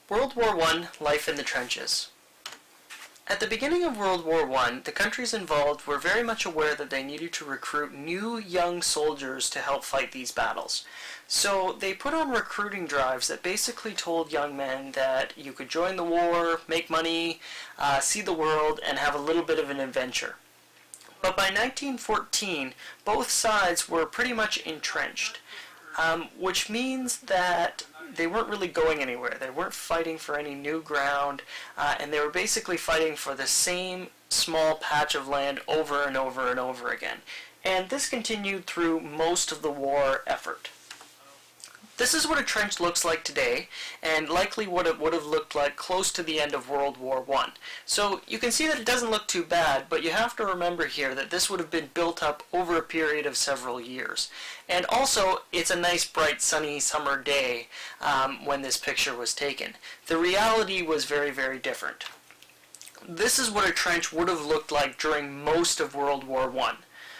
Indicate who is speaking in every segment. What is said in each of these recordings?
Speaker 1: World War I, life in the trenches. At the beginning of World War I, the countries involved were very much aware that they needed to recruit new young soldiers to help fight these battles. So they put on recruiting drives that basically told young men that you could join the war, make money, see the world, and have a little bit of an adventure. But by 1914, both sides were pretty much entrenched, which means that they weren't really going anywhere. They weren't fighting for any new ground, and they were basically fighting for the same small patch of land over and over and over again. And this continued through most of the war effort. This is what a trench looks like today, and likely what it would have looked like close to the end of World War I. So you can see that it doesn't look too bad, but you have to remember here that this would have been built up over a period of several years. And also, it's a nice, bright, sunny summer day when this picture was taken. The reality was very, very different. This is what a trench would have looked like during most of World War I.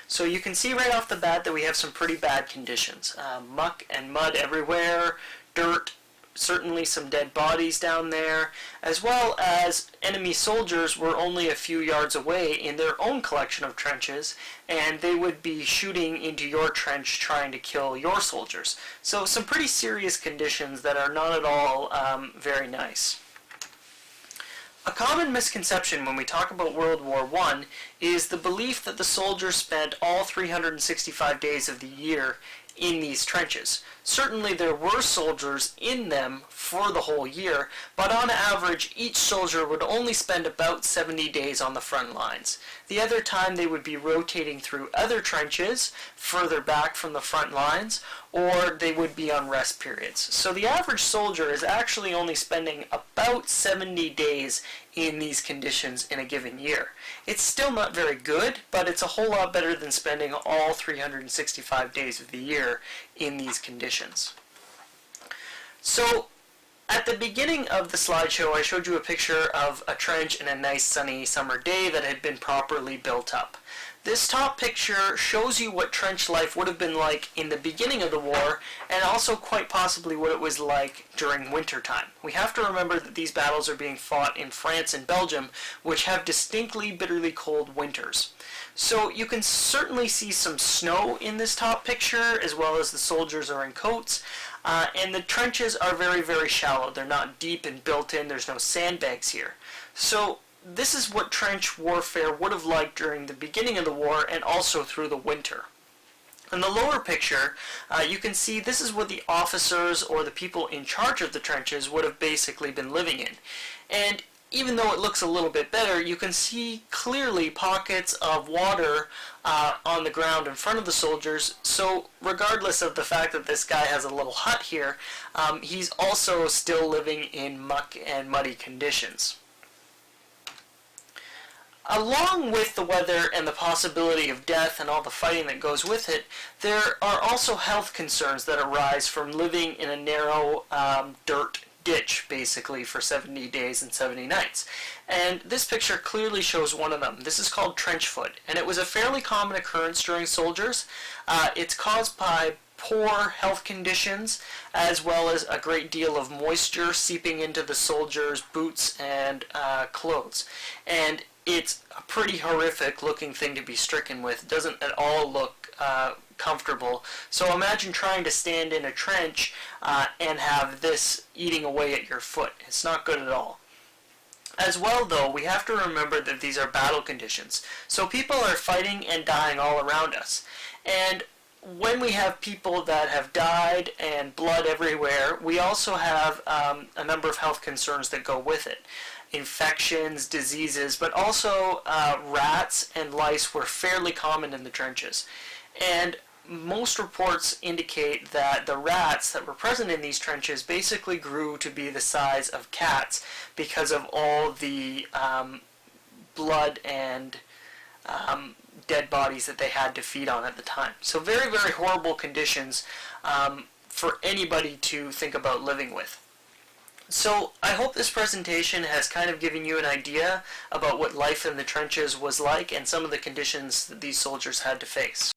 Speaker 1: So you can see right off the bat that we have some pretty bad conditions. Muck and mud everywhere, dirt, certainly some dead bodies down there, as well as enemy soldiers were only a few yards away in their own collection of trenches, and they would be shooting into your trench trying to kill your soldiers. So some pretty serious conditions that are not at all very nice. A common misconception when we talk about World War I is the belief that the soldiers spent all 365 days of the year in these trenches. Certainly there were soldiers in them for the whole year, but on average each soldier would only spend about 70 days on the front lines. The other time they would be rotating through other trenches further back from the front lines, or they would be on rest periods. So the average soldier is actually only spending about 70 days in these conditions in a given year. It's still not very good, but it's a whole lot better than spending all 365 days of the year in these conditions. So at the beginning of the slideshow, I showed you a picture of a trench in a nice sunny summer day that had been properly built up. This top picture shows you what trench life would have been like in the beginning of the war, and also quite possibly what it was like during winter time. We have to remember that these battles are being fought in France and Belgium, which have distinctly bitterly cold winters. So you can certainly see some snow in this top picture, as well as the soldiers are in coats. And the trenches are very, very shallow. They're not deep and built in. There's no sandbags here. So this is what trench warfare would have liked during the beginning of the war and also through the winter. In the lower picture, you can see this is what the officers or the people in charge of the trenches would have basically been living in. And even though it looks a little bit better, you can see clearly pockets of water on the ground in front of the soldiers. So regardless of the fact that this guy has a little hut here, he's also still living in muck and muddy conditions. Along with the weather and the possibility of death and all the fighting that goes with it, there are also health concerns that arise from living in a narrow dirt ditch, basically, for 70 days and 70 nights. And this picture clearly shows one of them. This is called trench foot, and it was a fairly common occurrence during soldiers. It's caused by poor health conditions, as well as a great deal of moisture seeping into the soldiers' boots and clothes. And it's a pretty horrific looking thing to be stricken with. It doesn't at all look comfortable. So imagine trying to stand in a trench and have this eating away at your foot. It's not good at all. As well, though, we have to remember that these are battle conditions. So people are fighting and dying all around us. And when we have people that have died and blood everywhere, we also have a number of health concerns that go with it. Infections, diseases, but also rats and lice were fairly common in the trenches. And most reports indicate that the rats that were present in these trenches basically grew to be the size of cats because of all the blood and dead bodies that they had to feed on at the time. So very, very horrible conditions for anybody to think about living with. So I hope this presentation has kind of given you an idea about what life in the trenches was like and some of the conditions that these soldiers had to face.